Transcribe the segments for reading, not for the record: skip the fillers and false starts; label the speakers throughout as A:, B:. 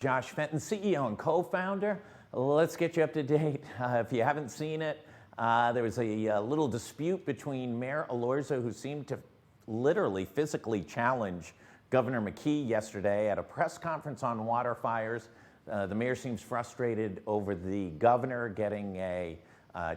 A: Josh Fenton, CEO and co-founder. Let's get you up to date. If you haven't seen it, there was a little dispute between Mayor Elorza, who seemed to literally physically challenge Governor McKee yesterday at a press conference on water fires. The mayor seems frustrated over the governor getting a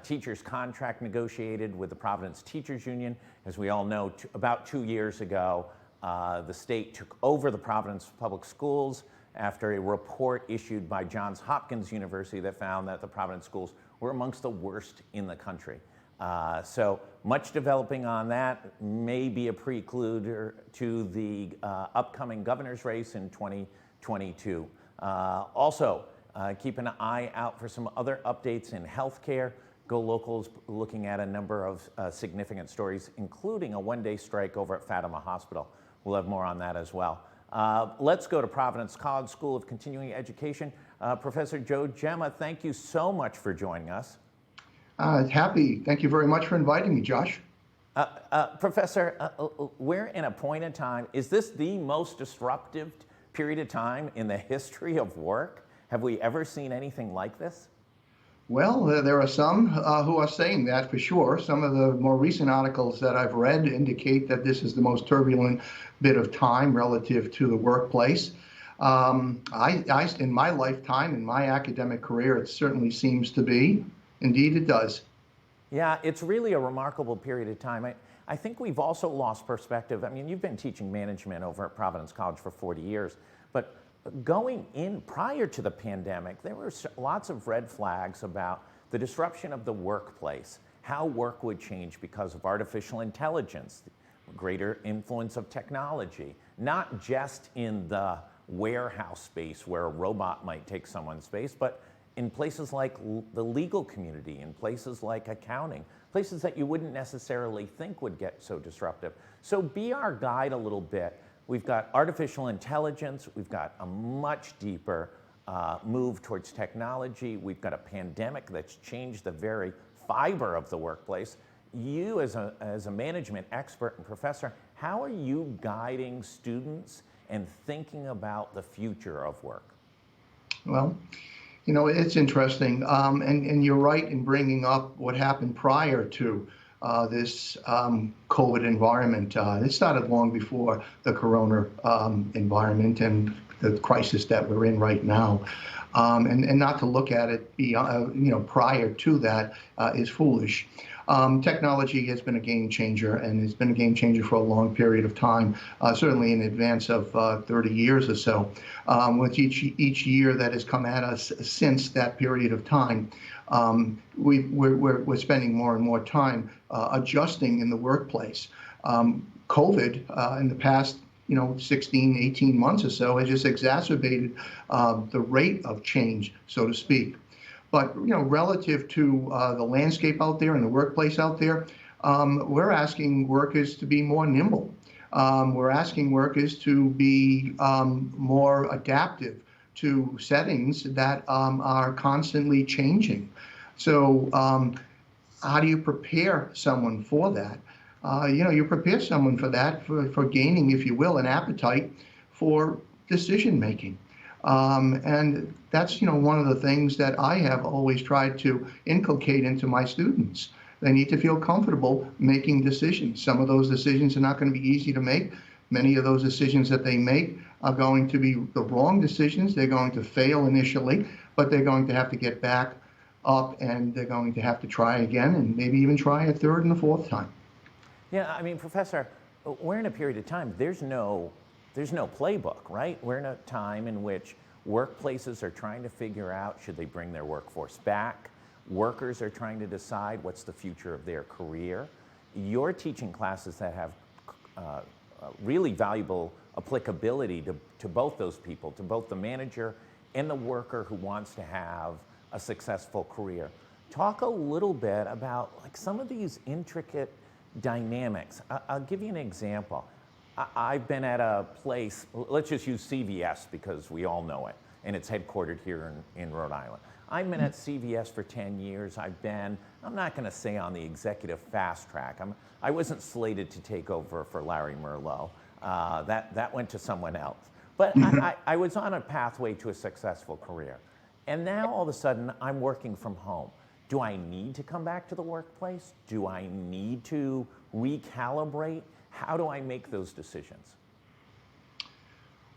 A: teacher's contract negotiated with the Providence Teachers Union. As we all know, about 2 years ago, the state took over the Providence Public Schools after a report issued by Johns Hopkins University that found that the Providence schools were amongst the worst in the country. So much developing on that, may be a prelude to the upcoming governor's race in 2022. Also, keep an eye out for some other updates in healthcare. GoLocal's looking at a number of significant stories, including a one-day strike over at Fatima Hospital. We'll have more on that as well. Let's go to Providence College School of Continuing Education. Professor Joe Gemma, thank you so much for joining us.
B: Happy. Thank you very much for inviting me, Josh.
A: Professor, we're in a point in time. Is this the most disruptive period of time in the history of work? Have we ever seen anything like this?
B: Well, there are some who are saying that for sure. Some of the more recent articles that I've read indicate that this is the most turbulent bit of time relative to the workplace. In my lifetime, in my academic career, it certainly seems to be. Indeed, it does.
A: Yeah, it's really a remarkable period of time. I think we've also lost perspective. I mean, you've been teaching management over at Providence College for 40 years, but going in prior to the pandemic, there were lots of red flags about the disruption of the workplace, how work would change because of artificial intelligence, greater influence of technology, not just in the warehouse space where a robot might take someone's space, but in places like the legal community, in places like accounting, places that you wouldn't necessarily think would get so disruptive. So be our guide a little bit. We've got artificial intelligence, we've got a much deeper move towards technology, we've got a pandemic that's changed the very fiber of the workplace. You as a management expert and professor, how are you guiding students and thinking about the future of work?
B: Well, you know, it's interesting, and you're right in bringing up what happened prior to this COVID environment. It started long before the corona environment and the crisis that we're in right now. And not to look at it prior to that is foolish. Technology has been a game changer, and it's been a game changer for a long period of time, certainly in advance of 30 years or so. With each year that has come at us since that period of time, we're spending more and more time adjusting in the workplace. COVID in the past 16, 18 months or so has just exacerbated the rate of change, so to speak. But relative to the landscape out there and the workplace out there, we're asking workers to be more nimble. We're asking workers to be more adaptive to settings that are constantly changing. So how do you prepare someone for that? You prepare someone for that, for gaining, if you will, an appetite for decision making. And that's, one of the things that I have always tried to inculcate into my students. They need to feel comfortable making decisions. Some of those decisions are not going to be easy to make. Many of those decisions that they make are going to be the wrong decisions. They're going to fail initially, but they're going to have to get back up, and they're going to have to try again, and maybe even try a third and a fourth time.
A: Yeah, I mean, Professor, we're in a period of time, there's no playbook, right? We're in a time in which workplaces are trying to figure out, should they bring their workforce back? Workers are trying to decide what's the future of their career. You're teaching classes that have really valuable applicability to both those people, to both the manager and the worker who wants to have a successful career. Talk a little bit about some of these intricate dynamics. I'll give you an example. I've been at a place, let's just use CVS because we all know it, and it's headquartered here in Rhode Island. I've been at CVS for 10 years. I'm not going to say on the executive fast track. I wasn't slated to take over for Larry Merlo. That went to someone else. But I was on a pathway to a successful career. And now all of a sudden I'm working from home. Do I need to come back to the workplace? Do I need to recalibrate? How do I make those decisions?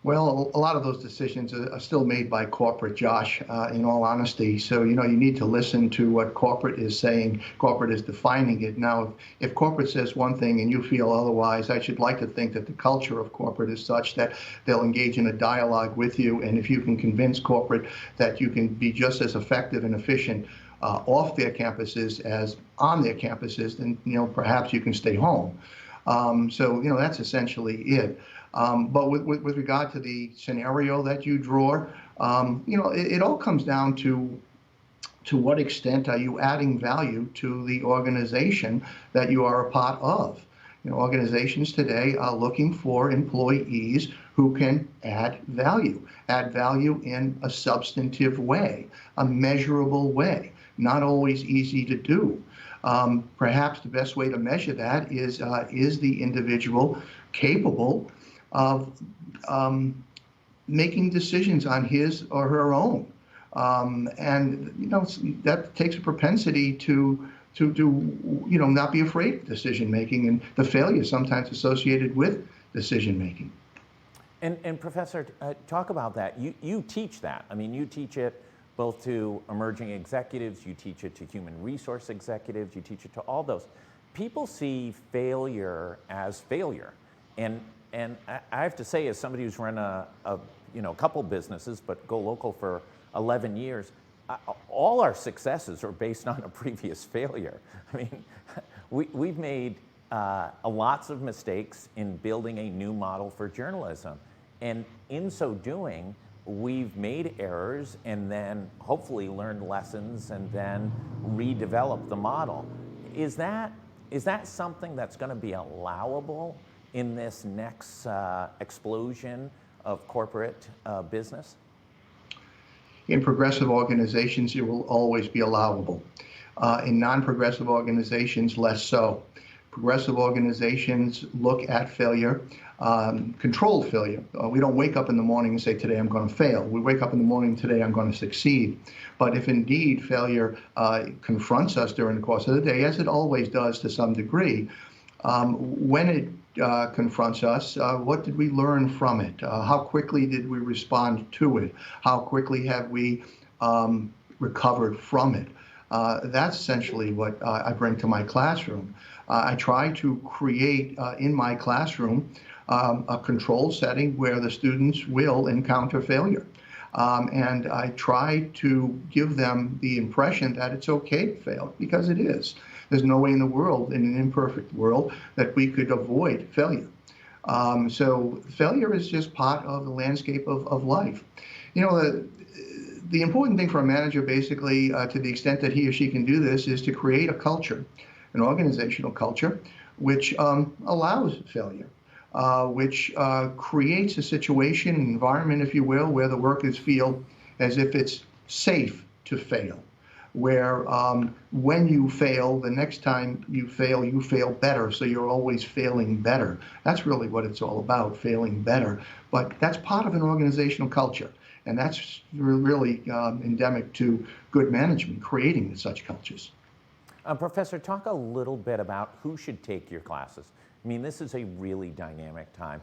B: Well, a lot of those decisions are still made by corporate, Josh, in all honesty. So, you need to listen to what corporate is saying. Corporate is defining it. Now, if corporate says one thing and you feel otherwise, I should like to think that the culture of corporate is such that they'll engage in a dialogue with you. And if you can convince corporate that you can be just as effective and efficient off their campuses as on their campuses, then, perhaps you can stay home. So, that's essentially it. But with regard to the scenario that you draw, it all comes down to what extent are you adding value to the organization that you are a part of. Organizations today are looking for employees who can add value in a substantive way, a measurable way, not always easy to do. Perhaps the best way to measure that is the individual capable of making decisions on his or her own. And that takes a propensity to not be afraid of decision making and the failure sometimes associated with decision making.
A: And Professor, talk about that. You teach that. I mean, you teach it both to emerging executives, you teach it to human resource executives, you teach it to all those. People see failure as failure. And I have to say, as somebody who's run a couple businesses, but GoLocal for 11 years, all our successes are based on a previous failure. I mean, we've made lots of mistakes in building a new model for journalism. And in so doing, we've made errors and then hopefully learned lessons and then redeveloped the model. Is that something that's going to be allowable in this next explosion of corporate business?
B: In progressive organizations, it will always be allowable. In non-progressive organizations, less so. Progressive organizations look at failure, controlled failure. We don't wake up in the morning and say, today I'm going to fail. We wake up in the morning, today I'm going to succeed. But if indeed failure confronts us during the course of the day, as it always does to some degree, when it confronts us, what did we learn from it? How quickly did we respond to it? How quickly have we recovered from it? That's essentially what I bring to my classroom. I try to create in my classroom a control setting where the students will encounter failure. And I try to give them the impression that it's okay to fail, because it is. There's no way in the world, in an imperfect world, that we could avoid failure. So failure is just part of the landscape of life. The important thing for a manager, basically, to the extent that he or she can do this, is to create a culture, an organizational culture, which allows failure, which creates a situation, an environment, if you will, where the workers feel as if it's safe to fail, where when you fail, the next time you fail better, so you're always failing better. That's really what it's all about, failing better. But that's part of an organizational culture, and that's really endemic to good management, creating such cultures.
A: Professor, talk a little bit about who should take your classes. I mean, this is a really dynamic time.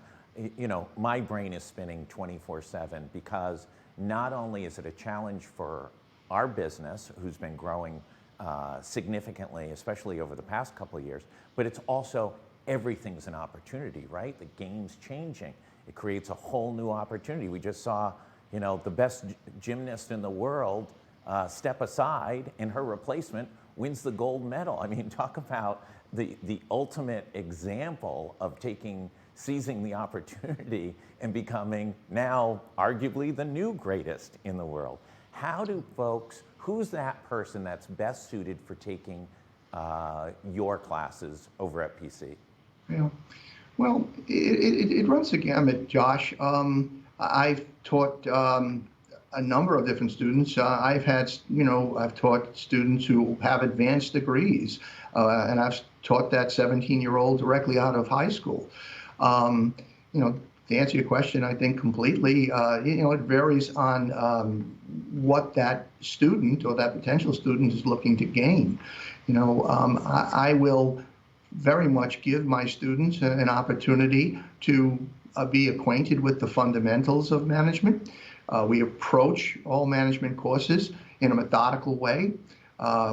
A: My brain is spinning 24/7 because not only is it a challenge for our business, who's been growing significantly, especially over the past couple of years, but it's also everything's an opportunity, right? The game's changing. It creates a whole new opportunity. We just saw, the best gymnast in the world step aside, and her replacement wins the gold medal. I mean, talk about the ultimate example of seizing the opportunity and becoming now arguably the new greatest in the world. How do who's that person that's best suited for taking your classes over at PC?
B: Yeah. Well, it runs the gamut, Josh. I've taught a number of different students. I've taught students who have advanced degrees, and I've taught that 17-year-old directly out of high school. To answer your question, I think completely, it varies on what that student or that potential student is looking to gain. I will very much give my students an opportunity to be acquainted with the fundamentals of management. We approach all management courses in a methodical way.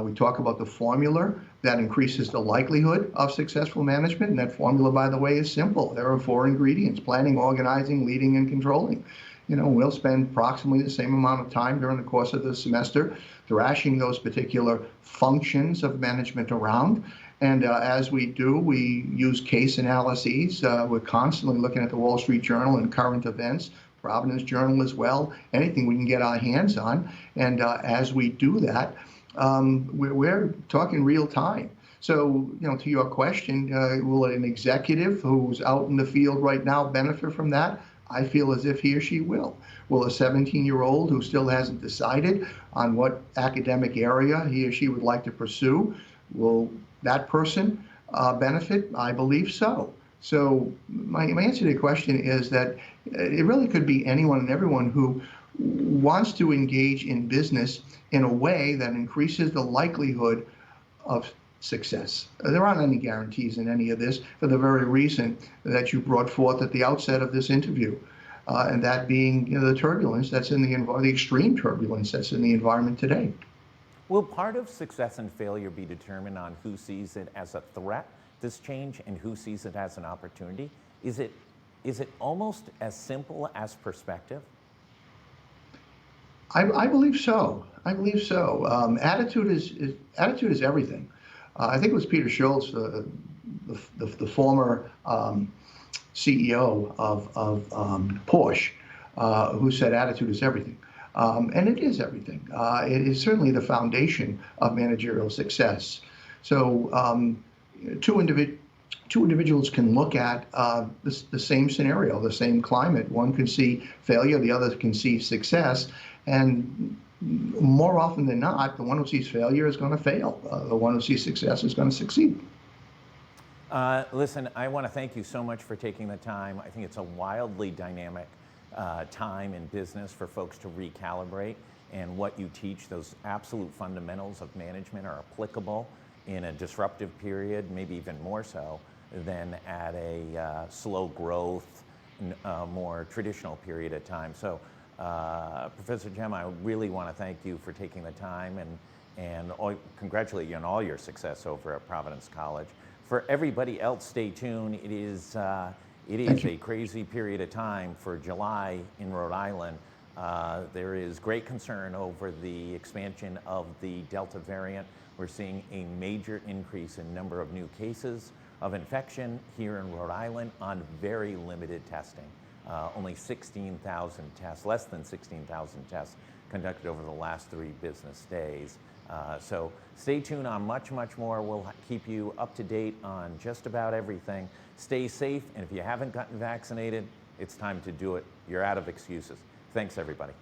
B: We talk about the formula that increases the likelihood of successful management. And that formula, by the way, is simple. There are 4 ingredients: planning, organizing, leading, and controlling. We'll spend approximately the same amount of time during the course of the semester thrashing those particular functions of management around. And as we do, we use case analyses. We're constantly looking at the Wall Street Journal and current events, Providence Journal as well, anything we can get our hands on. And as we do that, we're talking real time. So, to your question, will an executive who's out in the field right now benefit from that? I feel as if he or she will. Will a 17-year-old who still hasn't decided on what academic area he or she would like to pursue, will that person benefit? I believe so. So my answer to your question is that it really could be anyone and everyone who wants to engage in business in a way that increases the likelihood of success. There aren't any guarantees in any of this, for the very reason that you brought forth at the outset of this interview, and that being the turbulence that's in the extreme turbulence that's in the environment today.
A: Will part of success and failure be determined on who sees it as a threat, this change, and who sees it as an opportunity? Is it almost as simple as perspective?
B: I believe so. I believe so. Attitude is everything. I think it was Peter Schultz, the former CEO of Porsche, who said attitude is everything. And it is everything. It is certainly the foundation of managerial success. So two individuals can look at the same scenario, the same climate. One can see failure, the other can see success. And more often than not, the one who sees failure is going to fail. The one who sees success is going to succeed.
A: Listen, I want to thank you so much for taking the time. I think it's a wildly dynamic time in business for folks to recalibrate, and what you teach, those absolute fundamentals of management, are applicable in a disruptive period, maybe even more so than at a slow growth, more traditional period of time. So, Professor Gemma, I really want to thank you for taking the time and congratulate you on all your success over at Providence College. For everybody else, stay tuned. It is a crazy period of time for July in Rhode Island. There is great concern over the expansion of the Delta variant. We're seeing a major increase in number of new cases of infection here in Rhode Island on very limited testing. Only 16,000 tests, less than 16,000 tests conducted over the last 3 business days. So stay tuned on much, much more. We'll keep you up to date on just about everything. Stay safe, and if you haven't gotten vaccinated, it's time to do it. You're out of excuses. Thanks, everybody.